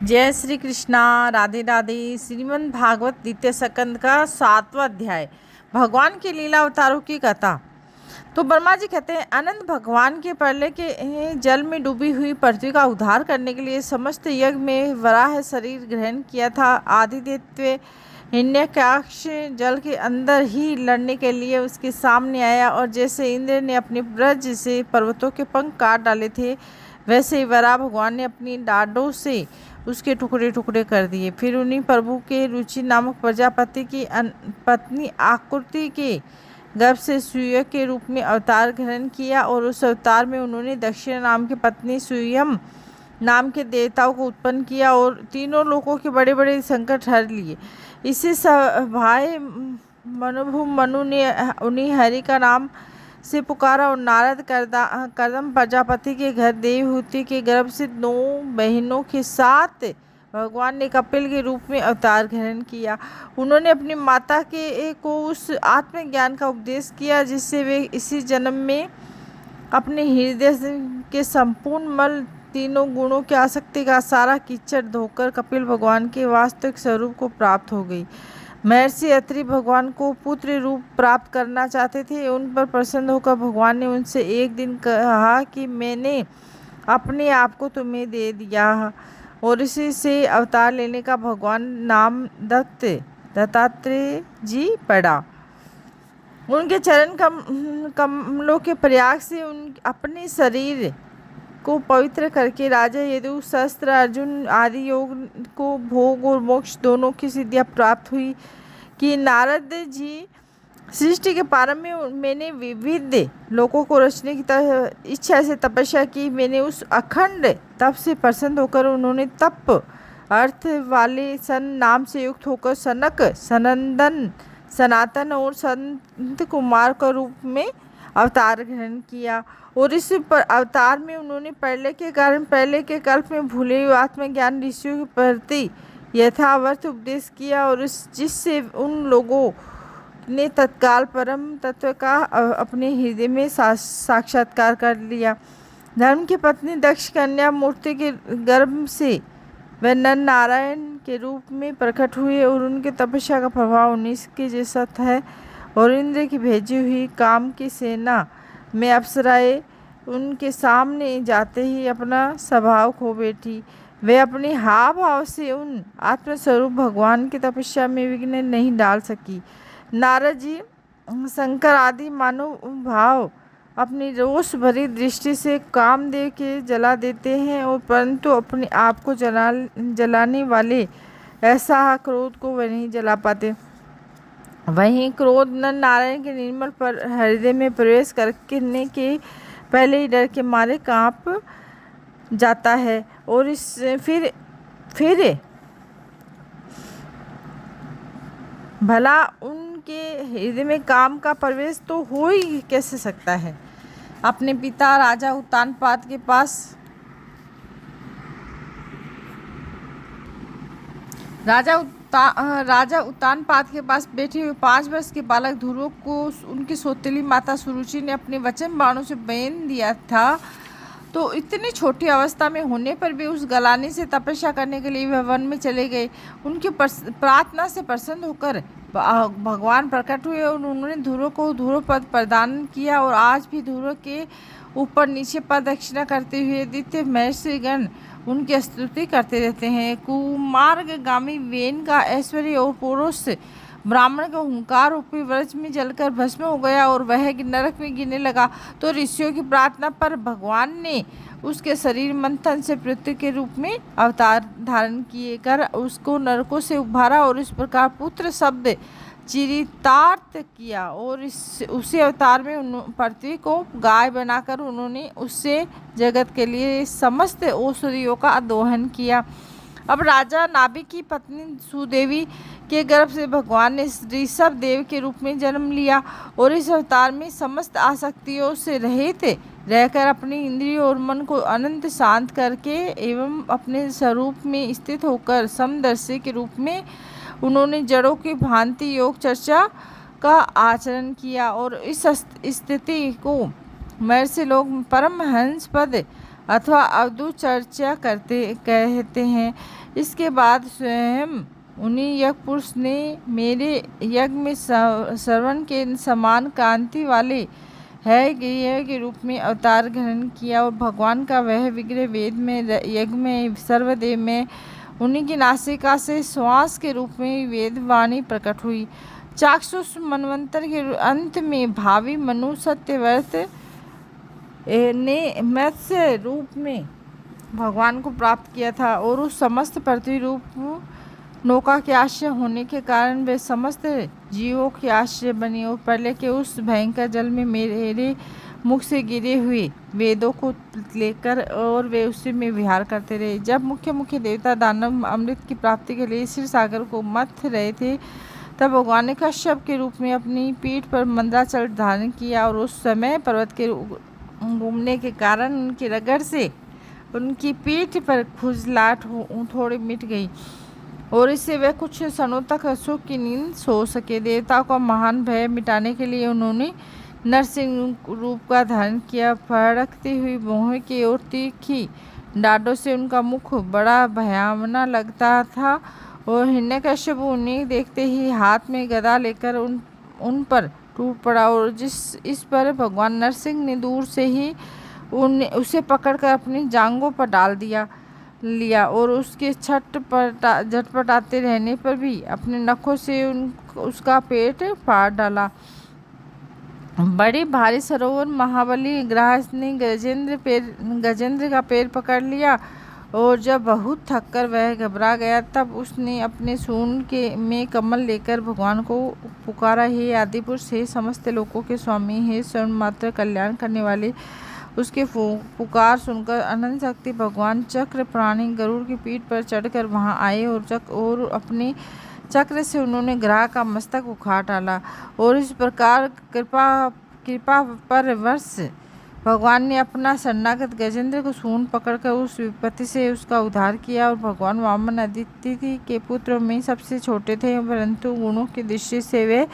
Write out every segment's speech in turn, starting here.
जय श्री कृष्णा। राधे राधे। श्रीमद् भागवत द्वितीय स्कंद का 7वां अध्याय, भगवान के लीला अवतारों की कथा। तो ब्रह्मा जी कहते हैं, अनंत भगवान के प्रलय के जल में डूबी हुई पृथ्वी का उद्धार करने के लिए समस्त यज्ञ में वराह शरीर ग्रहण किया था। आदिदेव हिरण्यकश्यप जल के अंदर ही लड़ने के लिए उसके सामने आया, और जैसे इंद्र ने अपने वज्र से पर्वतों के पंख काट डाले थे, वैसे ही वराह भगवान ने अपनी डांडों से उसके टुकड़े टुकड़े कर दिए। फिर उन्हीं प्रभु के रुचि नामक प्रजापति की पत्नी आकृति के गर्भ से सूर्य के रूप में अवतार ग्रहण किया, और उस अवतार में उन्होंने दक्षिणा नाम की पत्नी सूर्यम नाम के देवताओं को उत्पन्न किया और तीनों लोगों के बड़े बड़े संकट हर लिए। इसी भाई मनु ने उन्हीं हरि का नाम से पुकारा, और नारद कर्दम प्रजापति के घर देवहूति के गर्भ से 9 बहनों के साथ भगवान ने कपिल के रूप में अवतार ग्रहण किया। उन्होंने अपनी माता को उस आत्मज्ञान का उपदेश किया, जिससे वे इसी जन्म में अपने हृदय के संपूर्ण मल, तीनों गुणों की आसक्ति का सारा कीचड़ धोकर कपिल भगवान के वास्तविक स्वरूप को प्राप्त हो गई। महर्षि अत्रि भगवान को पुत्र रूप प्राप्त करना चाहते थे। उन पर प्रसन्न होकर भगवान ने उनसे एक दिन कहा कि मैंने अपने आप को तुम्हें दे दिया, और इसी से अवतार लेने का भगवान नाम दत्तात्रेय जी पड़ा। उनके चरण कमलों के प्रयाग से अपने शरीर को पवित्र करके राजा यदु, शस्त्र, अर्जुन आदि योग को भोग और मोक्ष दोनों की सिद्धियां प्राप्त हुई। कि नारद जी, सृष्टि के प्रारंभ में मैंने विविध लोगों को रचने की इच्छा से तपस्या की। मैंने उस अखंड तप से प्रसन्न होकर उन्होंने तप अर्थ वाले सन नाम से युक्त होकर सनक, सनंदन, सनातन और संत कुमार के रूप में अवतार ग्रहण किया। और इस अवतार में उन्होंने प्रलय के कारण प्रलय के कल्प में भूले हुए आत्मज्ञान ऋषियों के प्रति यथावत उपदेश किया, और जिससे उन लोगों ने तत्काल परम तत्व का अपने हृदय में साक्षात्कार कर लिया। धर्म की पत्नी दक्ष कन्या मूर्ति के गर्भ से वे नर नारायण के रूप में प्रकट हुए, और उनके तपस्या का प्रभाव उन्हीं के जैसा है। और इंद्र की भेजी हुई काम की सेना में अप्सराएं उनके सामने जाते ही अपना स्वभाव खो बैठी। वे अपने हाव भाव से उन आत्मस्वरूप भगवान की तपस्या में विघ्न नहीं डाल सकी। नारद जी शंकर आदि मानव भाव अपनी रोष भरी दृष्टि से कामदेव के जला देते हैं, और परंतु अपने आप को जलाने वाले ऐसा क्रोध को वे नहीं जला पाते। वहीं क्रोध नर नारायण के निर्मल पर हृदय में प्रवेश करने के पहले ही डर के मारे कांप जाता है, और इस फिर भला उनके हृदय में काम का प्रवेश तो हो ही कैसे सकता है। अपने पिता राजा उत्तानपाद के पास राजा उत्तानपाद के पास बैठे हुए 5 वर्ष के बालक ध्रुव को उनकी सौतेली माता सुरुचि ने अपने वचन बाणों से बैन दिया था। तो इतनी छोटी अवस्था में होने पर भी उस गलानी से तपस्या करने के लिए वह वन में चले गए। उनकी प्रार्थना से प्रसन्न होकर भगवान प्रकट हुए, और उन्होंने ध्रुव को ध्रुव पद प्रदान किया। और आज भी ध्रुव के ऊपर नीचे प्रदक्षिणा करते हुए द्वितीय महर्षिगण उनकी स्तुति करते रहते हैं। कुमार्गामी वेन का ऐश्वर्य और पुरुष ब्राह्मण का हुंकार रूपी व्रज में जलकर भस्म हो गया, और वह नरक में गिरने लगा। तो ऋषियों की प्रार्थना पर भगवान ने उसके शरीर मंथन से पृथ्वी के रूप में अवतार धारण किए कर उसको नरकों से उभारा, और इस प्रकार पुत्र शब्द चरितार्थ किया। और उसी अवतार में पृथ्वी को गाय बनाकर उन्होंने उससे जगत के लिए समस्त औषधियों का दोहन किया। अब राजा नाभि की पत्नी सुदेवी के गर्भ से भगवान ने ऋषभ देव के रूप में जन्म लिया, और इस अवतार में समस्त आसक्तियों से रहित रहकर अपनी इंद्रियों और मन को अनंत शांत करके एवं अपने स्वरूप में स्थित होकर समदर्शी के रूप में उन्होंने जड़ों की भांति योग चर्चा का आचरण किया। और इस स्थिति को महर्षि लोग परमहंस पद अथवा अवधूत चर्चा कहते हैं। इसके बाद स्वयं उन्हीं यज्ञ पुरुष ने मेरे यज्ञ में श्रवण के समान कांति वाले है के रूप में अवतार ग्रहण किया और भगवान का वह विग्रह वेद में यज्ञ में सर्वदेव में उन्हीं की नासिका से श्वास के रूप में वेद वाणी प्रकट हुई। चाक्षुष मनवंतर के अंत में भावी मनु सत्यव्रत ने मत्स्य रूप में भगवान को प्राप्त किया था और उस समस्त पृथ्वी रूप नौका के आश्रय होने के कारण वे समस्त जीवों के आश्रय बनी और प्रलय के उस भयंकर जल में मेरे मुख से गिरे हुए वेदों को लेकर और वे उसी में विहार करते रहे। जब मुख्य मुख्य देवता दानव अमृत की प्राप्ति के लिए क्षीर सागर को मथ रहे थे, तब भगवान ने कश्यप के रूप में अपनी पीठ पर मंदराचल धारण किया और उस समय पर्वत के घूमने के कारण उनकी रगड़ से उनकी पीठ पर खुजलाहट थोड़ी मिट गई और इससे वे कुछ क्षणों तक सुख की नींद सो सके। देवताओं का महान भय मिटाने के लिए उन्होंने नरसिंह रूप का धारण किया। फड़कती हुई मोह की ओर तीखी डांडों से उनका मुख बड़ा भयावना लगता था और हिरण्यकश्यप उन्हें देखते ही हाथ में गदा लेकर उन पर टूट पड़ा और इस पर भगवान नरसिंह ने दूर से ही उसे पकड़कर अपनी जांघों पर डाल लिया और उसके झटपटाते रहने पर भी अपने नखों से उसका पेट फाड़ डाला। बड़ी भारी सरोवर महाबली ग्रास ने गजेंद्र का पैर पकड़ लिया और जब बहुत थककर वह घबरा गया तब उसने अपने सूंड में कमल लेकर भगवान को पुकारा, हे आदिपुरुष, हे समस्त लोकों के स्वामी, हे स्वयं मात्र कल्याण करने वाले। उसके पुकार सुनकर अनंत शक्ति भगवान चक्र प्राणी गरुड़ की पीठ पर चढ़कर वहां आए और अपने चक्र से उन्होंने ग्राह का मस्तक उखाड़ डाला और इस प्रकार कृपा पर वर्ष भगवान ने अपना शरणागत गजेंद्र को सूंड पकड़कर उस विपत्ति से उसका उद्धार किया। और भगवान वामन अदिति के पुत्र में सबसे छोटे थे, परंतु गुणों की दृष्टि से वे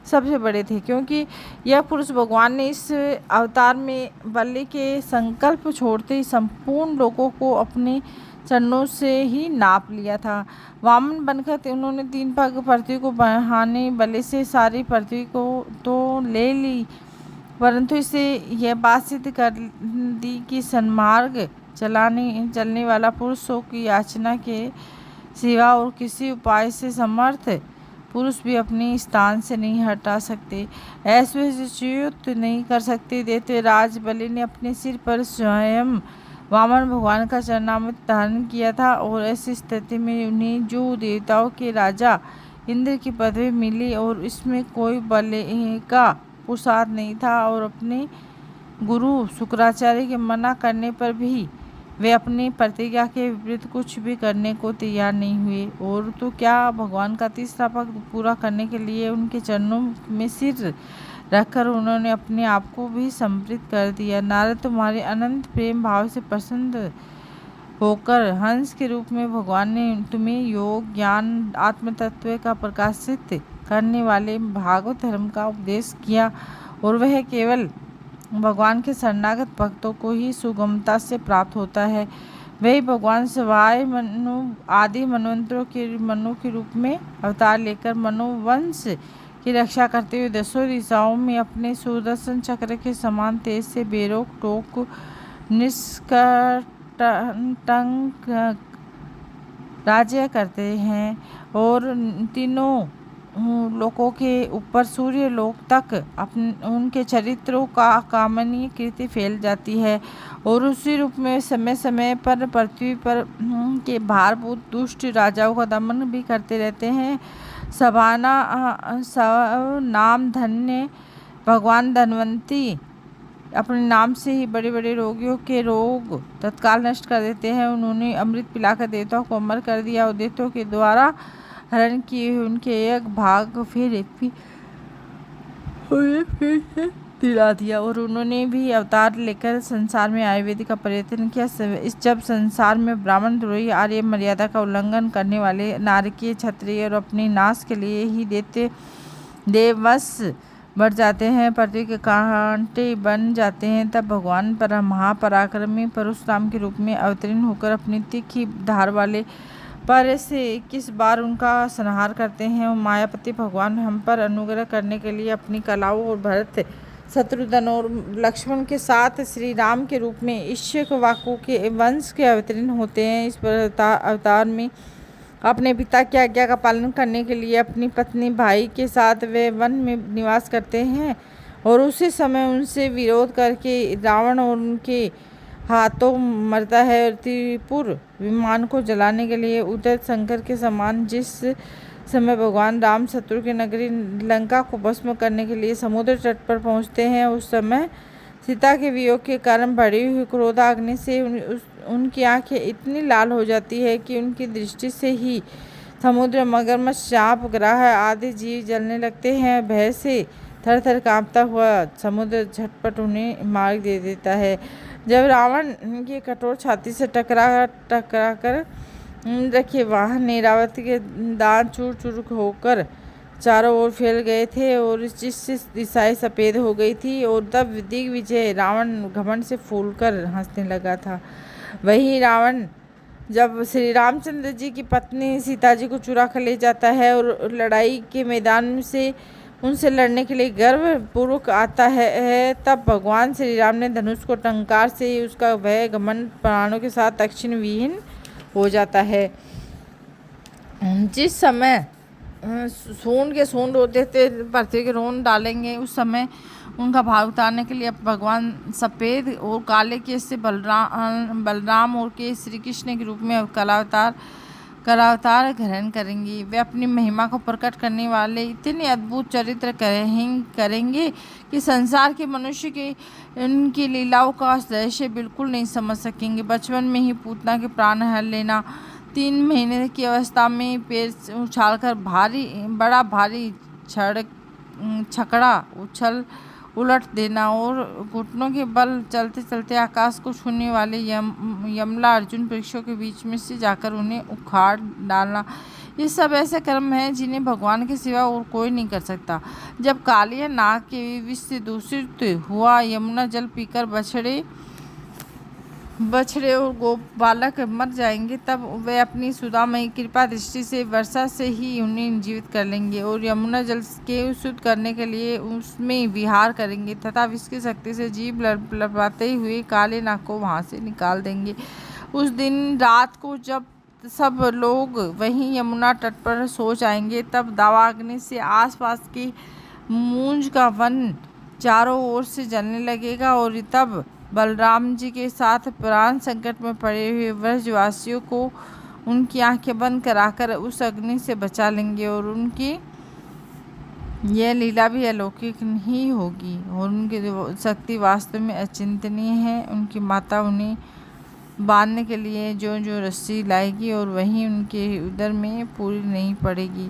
सबसे बड़े थे, क्योंकि यह पुरुष भगवान ने इस अवतार में बलि के संकल्प छोड़ते ही संपूर्ण लोगों को अपने चरणों से ही नाप लिया था। वामन बनकर उन्होंने 3 पग पृथ्वी को बहाने बलि से सारी पृथ्वी को तो ले ली, परंतु इसे यह बात सिद्ध कर दी कि सन्मार्ग चलने वाला पुरुषों की याचना के सिवा और किसी उपाय से समर्थ पुरुष भी अपने स्थान से नहीं हटा सकते, ऐश्वर्यच्युत नहीं कर सकते। देते राज बलि ने अपने सिर पर स्वयं वामन भगवान का चरणामृत धारण किया था और ऐसी स्थिति में उन्हें जो देवताओं के राजा इंद्र की पदवी मिली और इसमें कोई बलि का पुरुषार्थ नहीं था और अपने गुरु शुक्राचार्य के मना करने पर भी वे अपनी प्रतिज्ञा के विपरीत कुछ भी करने को तैयार नहीं हुए। और तो क्या, भगवान का तीसरा पग पूरा करने के लिए उनके चरणों में सिर रखकर उन्होंने अपने आप को भी समर्पित कर दिया। नारद, तुम्हारे अनंत प्रेम भाव से प्रसन्न होकर हंस के रूप में भगवान ने तुम्हें योग ज्ञान आत्म तत्व का प्रकाशित करने वाले भागवत धर्म का उपदेश किया और वह केवल भगवान के शरणागत भक्तों को ही सुगमता से प्राप्त होता है। वही भगवान शिवाय मनु आदि मनवंतरों के मनु के रूप में अवतार लेकर मनुवंश की रक्षा करते हुए 10 दिशाओं में अपने सुदर्शन चक्र के समान तेज से बेरोक टोक निष्कटंक राज्य करते हैं और तीनों लोकों के ऊपर सूर्य लोक तक उनके चरित्रों का कामनीय कीर्ति फैल जाती है और उसी रूप में समय समय पर पृथ्वी पर के भारभूत दुष्ट राजाओं का दमन भी करते रहते हैं। नाम धन्य भगवान धनवंती अपने नाम से ही बड़े बड़े रोगियों के रोग तत्काल नष्ट कर देते हैं। उन्होंने अमृत पिलाकर देवताओं को अमर कर दिया और देवताओं के द्वारा हरण किए हुए उनके एक भाग फिर दिला दिया और उन्होंने भी अवतार लेकर संसार में आयुर्वेद का पर्यटन किया। जब संसार में ब्राह्मण द्रोही आर्य मर्यादा का उल्लंघन करने वाले नारकीय क्षत्रिय और अपने नाश के लिए ही देववश बढ़ जाते हैं, पृथ्वी के कांटे बन जाते हैं, तब भगवान पर महापराक्रमी परशुराम के रूप में अवतीर्ण होकर अपनी तीखी धार वाले पर ऐसे 21 बार उनका संहार करते हैं। और मायापति भगवान हम पर अनुग्रह करने के लिए अपनी कलाओं और भरत, शत्रुघ्न और लक्ष्मण के साथ श्री राम के रूप में इक्ष्वाकु के वंश के अवतीर्ण होते हैं। इस अवतार में अपने पिता की आज्ञा का पालन करने के लिए अपनी पत्नी भाई के साथ वे वन में निवास करते हैं और उसी समय उनसे विरोध करके रावण और उनके हाथों मरता है। और त्रिपुर विमान को जलाने के लिए उदय शंकर के समान जिस समय भगवान राम शत्रु की नगरी लंका को भस्म करने के लिए समुद्र तट पर पहुंचते हैं, उस समय सीता के वियोग के कारण बढ़ी हुई क्रोधाग्नि से उनकी आंखें इतनी लाल हो जाती है कि उनकी दृष्टि से ही समुद्र, मगरमच्छ, सांप, ग्राह आदि जीव जलने लगते हैं। भय से थर थर कांपता हुआ समुद्र झटपट उन्हें मार दे देता है। जब रावण की कठोर छाती से टकरा कर रखे वाहन नेरावत के दांत चूर चूर होकर चारों ओर फैल गए थे और जिससे दिशाएं सफ़ेद हो गई थी, और तब दिग्विजय रावण घमंड से फूलकर हंसने लगा था। वही रावण जब श्री रामचंद्र जी की पत्नी सीता जी को चुरा कर ले जाता है और लड़ाई के मैदान से उनसे लड़ने के लिए गर्वपूर्वक आता है, तब भगवान श्री राम ने धनुष को टंकार से उसका वह घमंड प्राणों के साथ तक्षण विहीन हो जाता है। जिस समय सूंड के सूंड होते थे पृथ्वी के रोन डालेंगे, उस समय उनका भाग उतारने के लिए भगवान सफ़ेद और काले केश से बलराम और के श्री कृष्ण के रूप में करावतार ग्रहण करेंगे। वे अपनी महिमा को प्रकट करने वाले इतने अद्भुत चरित्र करेंगे कि संसार के मनुष्य के उनकी लीलाओं का रहस्य बिल्कुल नहीं समझ सकेंगे। बचपन में ही पूतना के प्राण हर लेना, 3 महीने की अवस्था में पैर उछालकर बड़ा भारी छकड़ा उछल उलट देना और घुटनों के बल चलते चलते आकाश को छूने वाले यमला अर्जुन वृक्षों के बीच में से जाकर उन्हें उखाड़ डालना, ये सब ऐसे कर्म हैं जिन्हें भगवान के सिवा और कोई नहीं कर सकता। जब कालिया नाग के विष से दूषित हुआ यमुना जल पीकर बछड़े और गो बालक मर जाएंगे, तब वे अपनी सुधामयी कृपा दृष्टि से वर्षा से ही उन्हें जीवित कर लेंगे और यमुना जल के शुद्ध करने के लिए उसमें विहार करेंगे तथा विष की शक्ति से जीव लड़ाते हुए काले नाग को वहाँ से निकाल देंगे। उस दिन रात को जब सब लोग वहीं यमुना तट पर सो जाएंगे, तब दावाग्नि से आसपास की मूंज का वन चारों ओर से जलने लगेगा और तब बलराम जी के साथ प्राण संकट में पड़े हुए व्रजवासियों को उनकी आंखें बंद कराकर उस अग्नि से बचा लेंगे और उनकी यह लीला भी अलौकिक ही होगी और उनकी शक्ति वास्तव में अचिंतनीय है। उनकी माता उन्हें बांधने के लिए जो जो रस्सी लाएगी और वहीं उनके उदर में पूरी नहीं पड़ेगी,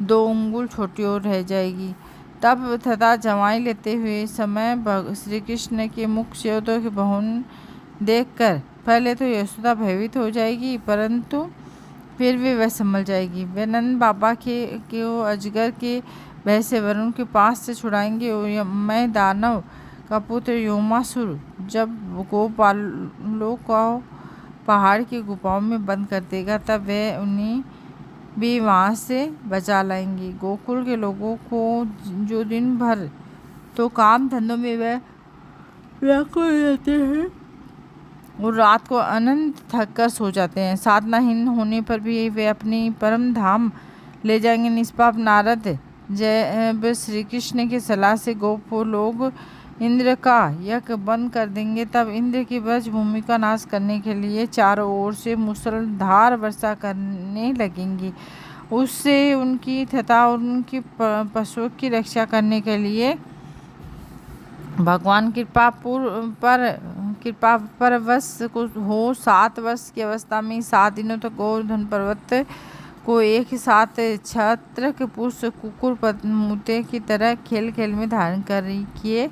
2 अंगुल छोटी और रह जाएगी। तब तथा जमाई लेते हुए समय श्री कृष्ण के मुख स्योदों के बहुन देखकर पहले तो यशोदा भयभीत हो जाएगी, परंतु फिर भी वह संभल जाएगी। वे नंद बाबा के अजगर के भय से वरुण के पास से छुड़ाएंगे और मैं दानव का पुत्र योमासुर जब गोपालों को पहाड़ की गुफाओं में बंद कर देगा, तब वह उन्हें भी वहाँ से बचा लाएंगे। गोकुल के लोगों को जो दिन भर तो काम धंधों में वह व्याकुल रहते हैं और रात को अनंत थक कर सो जाते हैं, साधनाहीन होने पर भी वे अपनी परम धाम ले जाएंगे। निष्पाप नारद जब श्री कृष्ण की सलाह से गोप लोग इंद्र का यज्ञ बंद कर देंगे, तब इंद्र की ब्रज भूमि का नाश करने के लिए चारों ओर से मूसलाधार वर्षा करने लगेंगी। उससे उनकी तथा उनकी पशुओं की रक्षा करने के लिए भगवान कृपा परवश हो 7 वर्ष की अवस्था में 7 दिनों तक गोवर्धन पर्वत को एक ही साथ छत्र पुष्प कुकुर मुते की तरह खेल खेल में धारण किए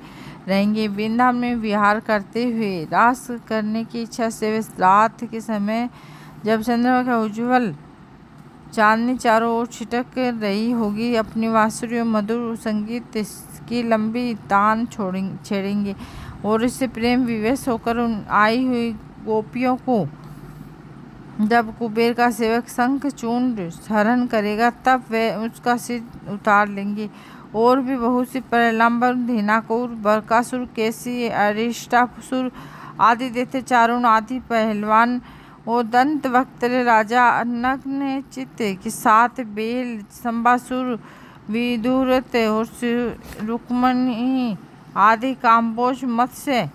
रहेंगे। वृंदावन में विहार करते हुए रास करने की इच्छा से वे रात के समय जब चंद्रमा का उज्ज्वल चांदनी चारों ओर छिटक रही होगी, अपनी बांसुरी और मधुर संगीत की लंबी तान छेड़ेंगे और इससे प्रेम विवश होकर आई हुई गोपियों को जब कुबेर का सेवक शंख चूर्ण हरण करेगा तब वे उसका सिर उतार लेंगे। और भी बहुत सी प्रलंबन, धेनाकुर, बरकासुर, केसी, अरिष्टासुर आदि दैत्य, चारुण आदि पहलवान और दंत वक्त्र राजा नग्न चित्त के साथ बेल, संबासुर, विदुरथ और रुक्मणी आदि काम्बोज, मत्स्य,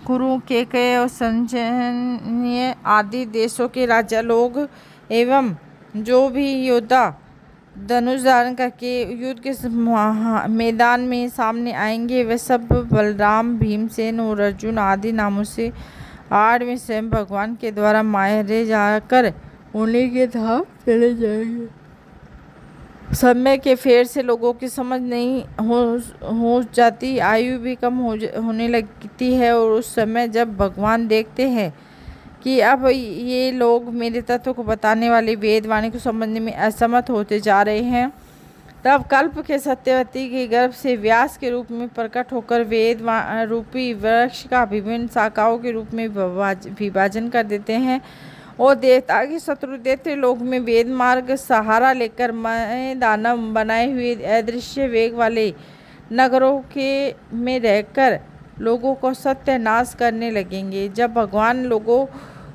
कुरु, केकय और संजय आदि देशों के राजा लोग एवं जो भी योद्धा धनुष धारण करके युद्ध के मैदान में सामने आएंगे, वे सब बलराम, भीमसेन और अर्जुन आदि नामों से आड़ में स्वयं भगवान के द्वारा मारे जाकर उन्हीं के धाम चले जाएंगे। समय के फेर से लोगों की समझ नहीं हो जाती, आयु भी कम होने लगती है और उस समय जब भगवान देखते हैं कि अब ये लोग मेरे तत्व को बताने वाली वेद वाणी को समझने में असमर्थ होते जा रहे हैं, तब कल्प के सत्यवती के गर्भ से व्यास के रूप में प्रकट होकर वेद रूपी वृक्ष का विभिन्न शाखाओं के रूप में विभाजन कर देते हैं और देवता के शत्रु दैत्य लोक में वेद मार्ग सहारा लेकर दानव बनाए हुए अदृश्य वेग वाले नगरों के में रहकर लोगों को सत्यानाश करने लगेंगे। जब भगवान लोगों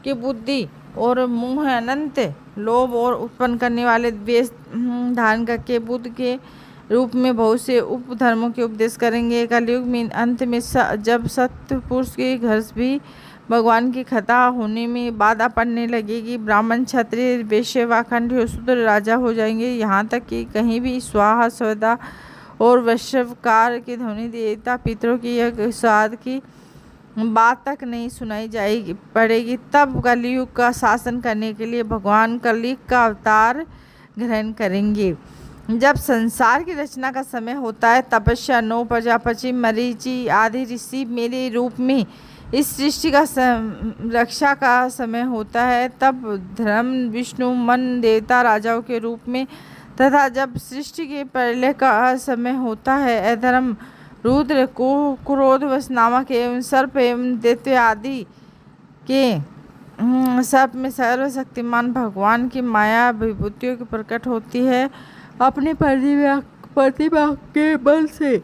की बुद्धि और मुंह अनंत लोभ और उत्पन्न करने वाले वेश धारण करके बुद्ध के रूप में बहुत से उपधर्मों के उपदेश करेंगे। कलयुग में अंत में जब सत्य पुरुष के घर भी भगवान की कथा होने में बाधा पड़ने लगेगी, ब्राह्मण, क्षत्रिय, वैश्य, वाखंडी और शूद्र राजा हो जाएंगे। यहाँ तक कि कहीं भी स्वाहा, स्वधा और वैश्वकार की ध्वनि देवता पितरों की यह स्वाद की बात तक नहीं सुनाई जाएगी पड़ेगी। तब कलयुग का शासन करने के लिए भगवान कलयुग का अवतार ग्रहण करेंगे। जब संसार की रचना का समय होता है, तपस्या, नौ प्रजापति, मरीचि आदि ऋषि मेरे रूप में इस सृष्टि का रक्षा का समय होता है, तब धर्म, विष्णु, मन, देवता, राजाओं के रूप में, तथा जब सृष्टि के प्रलय का समय होता है, अधर्म, रुद्र, क्रोध, वश नामक एवं सर्प एवं दैत्य आदि के सर्प में सर्वशक्तिमान भगवान की माया विभूतियों की प्रकट होती है। अपनी प्रतिभा के बल से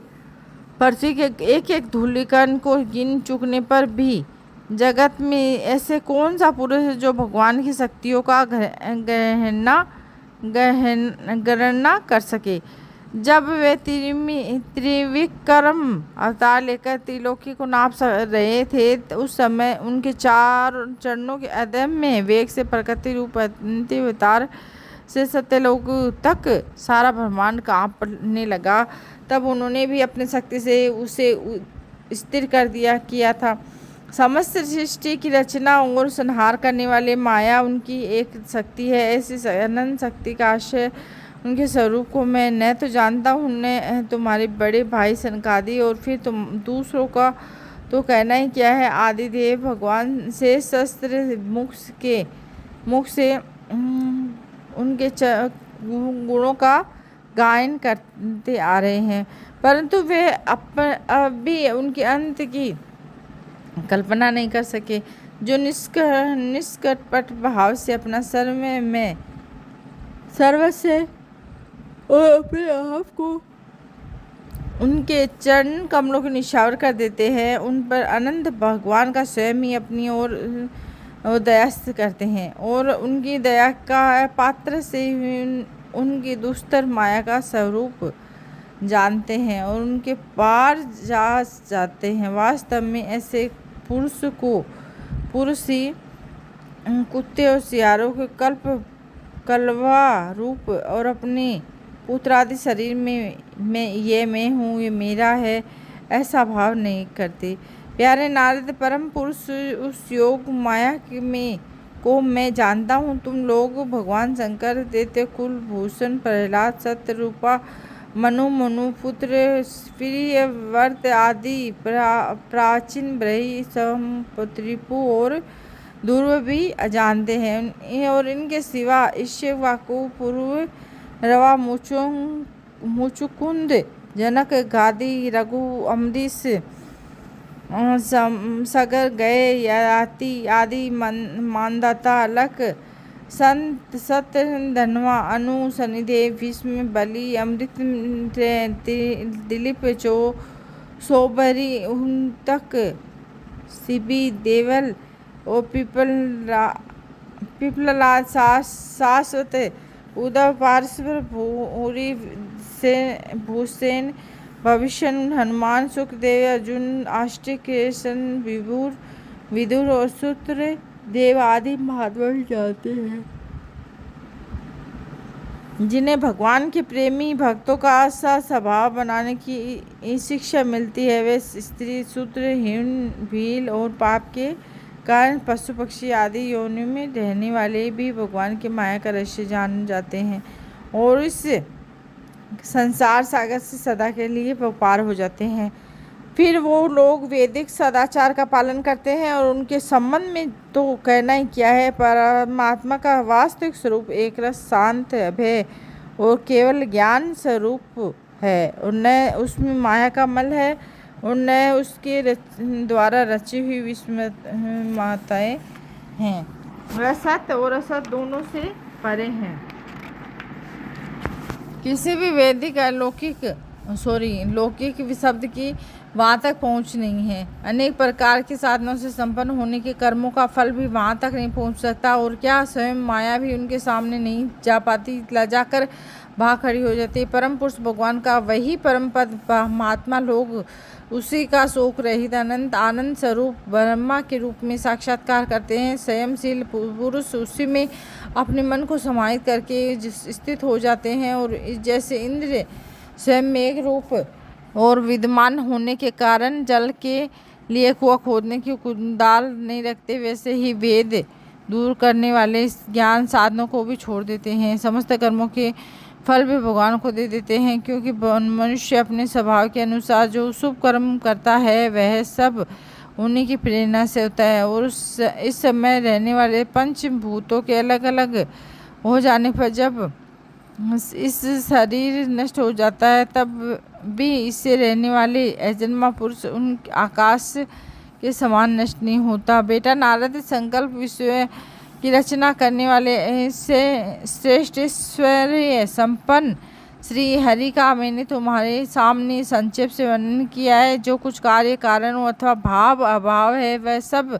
पृथ्वी के एक एक धूलिकण को गिन चुकने पर भी जगत में ऐसे कौन सा पुरुष है जो भगवान की शक्तियों का गणना कर सके। जब वे त्रिविक्रम अवतार लेकर त्रिलोकी को नाप रहे थे, तो उस समय उनके चार चरणों के अदम्य वेग से प्रकृति रूप अवतार से सत्यलोक तक सारा ब्रह्मांड कांपने लगा। तब उन्होंने भी अपनी शक्ति से उसे स्थिर कर किया था। समस्त सृष्टि की रचना और संहार करने वाले माया उनकी एक शक्ति है। ऐसी अनंत शक्ति का आश्रय उनके स्वरूप को मैं न तो जानता हूँ, न तुम्हारे बड़े भाई सनकादि, और फिर तुम दूसरों का तो कहना ही क्या है। आदिदेव भगवान से शस्त्र मुख से उनके गुणों का गायन करते आ रहे हैं, परंतु वे अभी उनके अंत की कल्पना नहीं कर सके, जो निष्कपट भाव से अपना सर्वस्व और अपने आप को उनके चरण कमलों के निछावर कर देते हैं। उन पर अनंत भगवान का स्वयं ही अपनी ओर दयास्त करते हैं और उनकी दया का पात्र से उनकी दुस्तर माया का स्वरूप जानते हैं और उनके पार जा जाते हैं। वास्तव में ऐसे पुरुष ही कुत्ते और सियारों के कलवा रूप और अपने पुत्रादि शरीर में मैं हूँ, ये मेरा है, ऐसा भाव नहीं करते। प्यारे नारद, परम पुरुष उस योग माया को मैं जानता हूँ। तुम लोग भगवान शंकर, दैत्य कुल भूषण, प्रहलाद, सत्यरूपा, मनु पुत्र, प्रियव्रत आदि प्राचीन ब्रही, संपत्रिपु और ध्रुव भी जानते हैं, और इनके सिवा ईश्वाकु, पूर्व रवा, मुचुकुंद, जनक, गादी, रघु, अम्बरीश, सगर गए याति आदि मानदाता अलख संत सत्य धनवा अनु शनिदेव भीष्म बलि अमृत दिलीप चो सोबरी तक शिबी देवल और पिपललाल शाश्वत उद्धव पार्श्व भूरी से भूसेन भविष्य हनुमान सुखदेव अर्जुन आष्टिक कृष्ण विदुर और सूत्र देव आदि महात्मा जाते हैं, जिन्हें भगवान के प्रेमी भक्तों का ऐसा स्वभाव बनाने की शिक्षा मिलती है। वे स्त्री शूद्र हीन भील और पाप के कारण पशु पक्षी आदि योनियों में रहने वाले भी भगवान की माया का रहस्य जान जाते हैं और इस संसार सागर से सदा के लिए पार हो जाते हैं। फिर वो लोग वैदिक सदाचार का पालन करते हैं और उनके संबंध में तो कहना ही क्या है। परमात्मा का वास्तविक स्वरूप एक रस शांत अभय और केवल ज्ञान स्वरूप है और न उसमें माया का मल है और न उसके द्वारा रची हुई विस्मयताएं हैं। वह सत्य और असत दोनों से परे हैं। किसी भी वैदिक लौकिक शब्द की वहाँ तक पहुँच नहीं है। अनेक प्रकार के साधनों से संपन्न होने के कर्मों का फल भी वहाँ तक नहीं पहुँच सकता और क्या स्वयं माया भी उनके सामने नहीं जा पाती, लजाकर भाग खड़ी हो जाती है। परम पुरुष भगवान का वही परम पद महात्मा लोग उसी का शोक रहित अनंत आनंद स्वरूप ब्रह्मा के रूप में साक्षात्कार करते हैं। संयमशील पुरुष उसी में अपने मन को समाहित करके स्थित हो जाते हैं और जैसे इंद्र स्वयं में एक रूप और विद्यमान होने के कारण जल के लिए कुआं खोदने की कुदाल नहीं रखते, वैसे ही वेद दूर करने वाले ज्ञान साधनों को भी छोड़ देते हैं। समस्त कर्मों के फल भी भगवान को दे देते हैं, क्योंकि मनुष्य अपने स्वभाव के अनुसार जो शुभ कर्म करता है वह सब उन्हीं की प्रेरणा से होता है और इस समय रहने वाले पंचभूतों के अलग अलग हो जाने पर जब इस शरीर नष्ट हो जाता है तब भी इससे रहने वाले अजन्मा पुरुष उन आकाश के समान नष्ट नहीं होता। बेटा नारद संकल्प विश्व की रचना करने वाले से श्रेष्ठ ऐश्वर्य संपन्न श्री हरि का मैंने तुम्हारे सामने संक्षेप से वर्णन किया है। जो कुछ कार्य कारण अथवा भाव अभाव है वह सब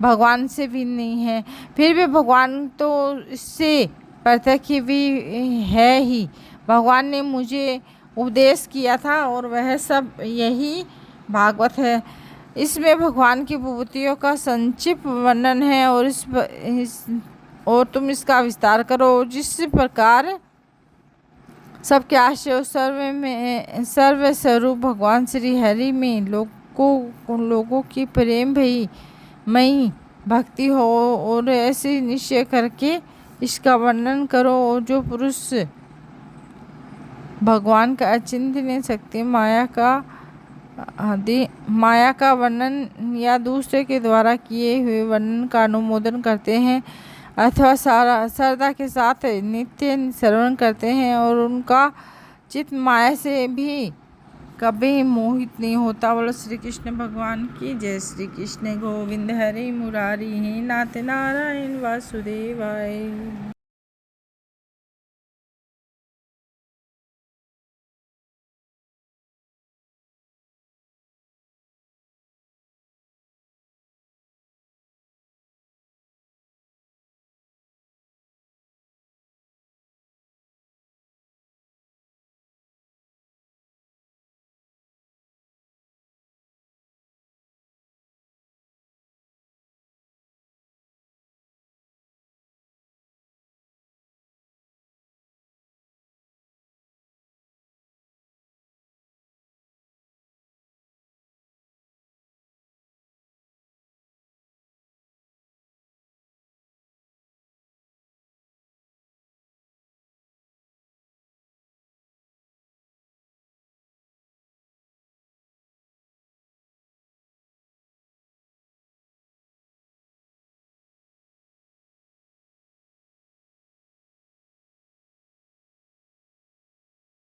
भगवान से भी नहीं है। फिर भी भगवान तो इससे प्रत्यक्ष भी है ही। भगवान ने मुझे उपदेश किया था और वह सब यही भागवत है। इसमें भगवान की विभूतियों का संक्षिप्त वर्णन है और तुम इसका विस्तार करो। जिस प्रकार सबके आश्रय सर्व स्वरूप भगवान श्री हरि में लोगों की प्रेम भई मई भक्ति हो और ऐसे निश्चय करके इसका वर्णन करो। और जो पुरुष भगवान का अचिंतनीय शक्ति माया का वर्णन या दूसरे के द्वारा किए हुए वर्णन का अनुमोदन करते हैं अथवा श्रद्धा के साथ नित्य श्रवण करते हैं और उनका चित्त माया से भी कभी मोहित नहीं होता। बोलो श्री कृष्ण भगवान की जय। श्री कृष्ण गोविंद हरि मुरारी हे नाथ नारायण वासुदेवाय।